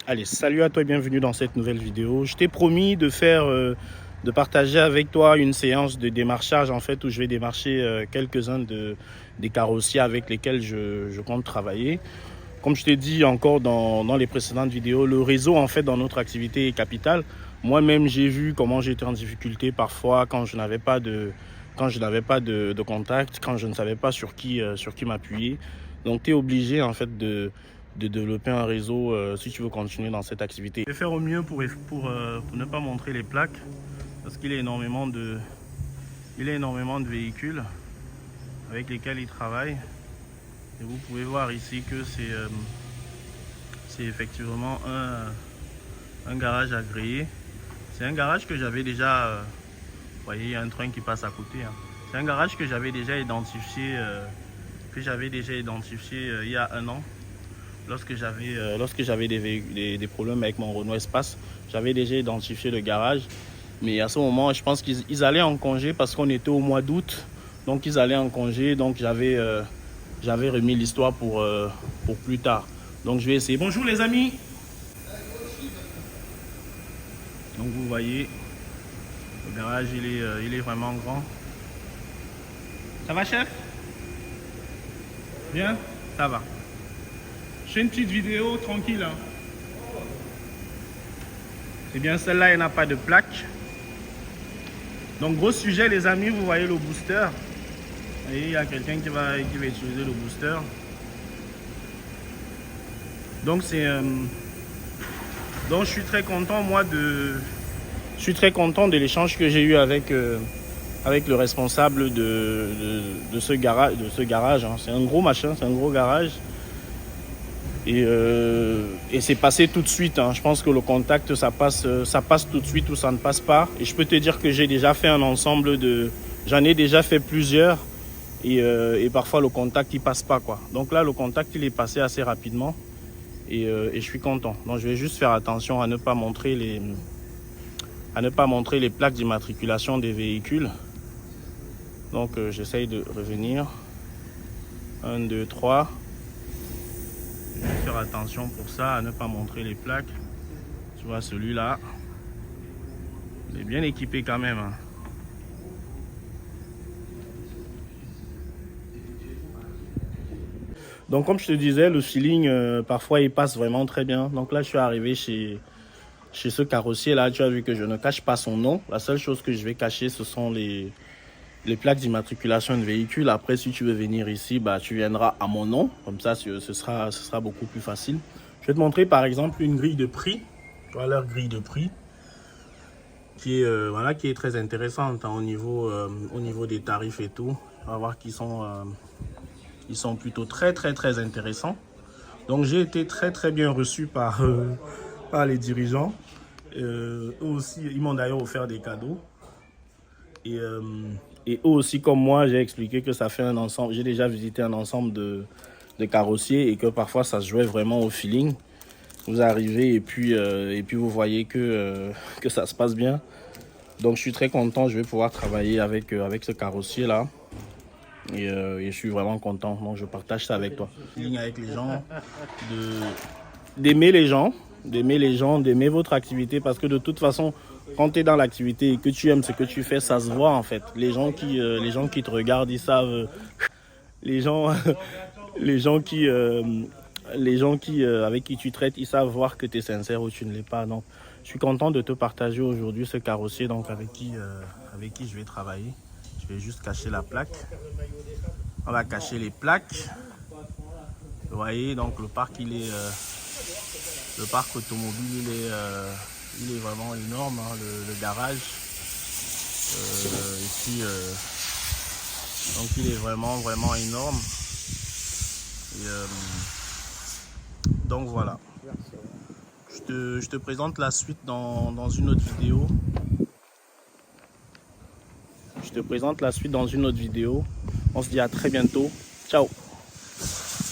Allez, salut à toi et bienvenue dans cette nouvelle vidéo. Je t'ai promis de partager avec toi une séance de démarchage en fait où je vais démarcher quelques-uns des carrossiers avec lesquels je compte travailler. Comme je t'ai dit encore dans les précédentes vidéos, le réseau en fait dans notre activité est capital. Moi-même, j'ai vu comment j'étais en difficulté parfois quand je n'avais pas de contact, quand je ne savais pas sur qui m'appuyer. Donc, tu es obligé en fait de développer un réseau si tu veux continuer dans cette activité. Je vais faire au mieux pour ne pas montrer les plaques parce qu'il y a énormément de véhicules avec lesquels ils travaillent. Et vous pouvez voir ici que c'est effectivement un garage agréé. C'est un garage que j'avais déjà, vous voyez, il y a un train qui passe à côté. Hein. C'est un garage que j'avais déjà identifié, il y a un an. Lorsque j'avais des problèmes avec mon Renault Espace, j'avais déjà identifié le garage. Mais à ce moment, je pense qu'ils allaient en congé parce qu'on était au mois d'août. Donc ils allaient en congé, donc j'avais remis l'histoire pour plus tard. Donc je vais essayer. Bonjour les amis. Donc vous voyez, le garage il est vraiment grand. Ça va chef? Bien? Ça va. Je fais une petite vidéo tranquille. Hein. C'est bien celle-là, elle n'a pas de plaque. Donc gros sujet les amis, vous voyez le booster. Et il y a quelqu'un qui va utiliser le booster. Donc donc je suis très content de l'échange que j'ai eu avec le responsable de ce garage. Hein. C'est un gros machin, c'est un gros garage. Et c'est passé tout de suite. Hein. Je pense que le contact, ça passe tout de suite ou ça ne passe pas. Et je peux te dire que j'ai déjà fait un ensemble j'en ai déjà fait plusieurs. Et parfois le contact il passe pas quoi. Donc là le contact il est passé assez rapidement et je suis content. Donc je vais juste faire attention à ne pas montrer les plaques d'immatriculation des véhicules. Donc j'essaye de revenir. 1, 2, 3. Je vais faire attention pour ça à ne pas montrer les plaques. Tu vois celui-là. Il est bien équipé quand même. Hein. Donc comme je te disais, le feeling, parfois il passe vraiment très bien. Donc là je suis arrivé chez ce carrossier là, tu as vu que je ne cache pas son nom. La seule chose que je vais cacher ce sont les plaques d'immatriculation de véhicules. Après si tu veux venir ici, bah, tu viendras à mon nom. Comme ça ce sera beaucoup plus facile. Je vais te montrer par exemple une grille de prix. Tu vois leur grille de prix qui est très intéressante hein, au niveau des tarifs et tout. On va voir qu'ils sont plutôt très intéressants. Donc j'ai été très bien reçu par les dirigeants. Eux aussi, ils m'ont d'ailleurs offert des cadeaux. Et eux aussi, comme moi, j'ai expliqué que ça fait un ensemble. J'ai déjà visité un ensemble de carrossiers et que parfois ça se jouait vraiment au feeling. Vous arrivez et puis vous voyez que ça se passe bien. Donc je suis très content, je vais pouvoir travailler avec ce carrossier là. Et je suis vraiment content, donc je partage ça avec toi. Feeling avec les gens, d'aimer les gens, d'aimer votre activité parce que de toute façon, quand tu es dans l'activité et que tu aimes ce que tu fais, ça se voit en fait. Les gens qui te regardent, ils savent. Les gens avec qui tu traites, ils savent voir que tu es sincère ou tu ne l'es pas. Donc, je suis content de te partager aujourd'hui ce carrossier donc avec qui je vais travailler. Je vais juste cacher la plaque. On va cacher les plaques. Vous voyez, donc le parc automobile il est vraiment énorme. Hein, le garage. Ici, donc il est vraiment énorme. Et, donc voilà. Je te présente la suite dans une autre vidéo. On se dit à très bientôt. Ciao.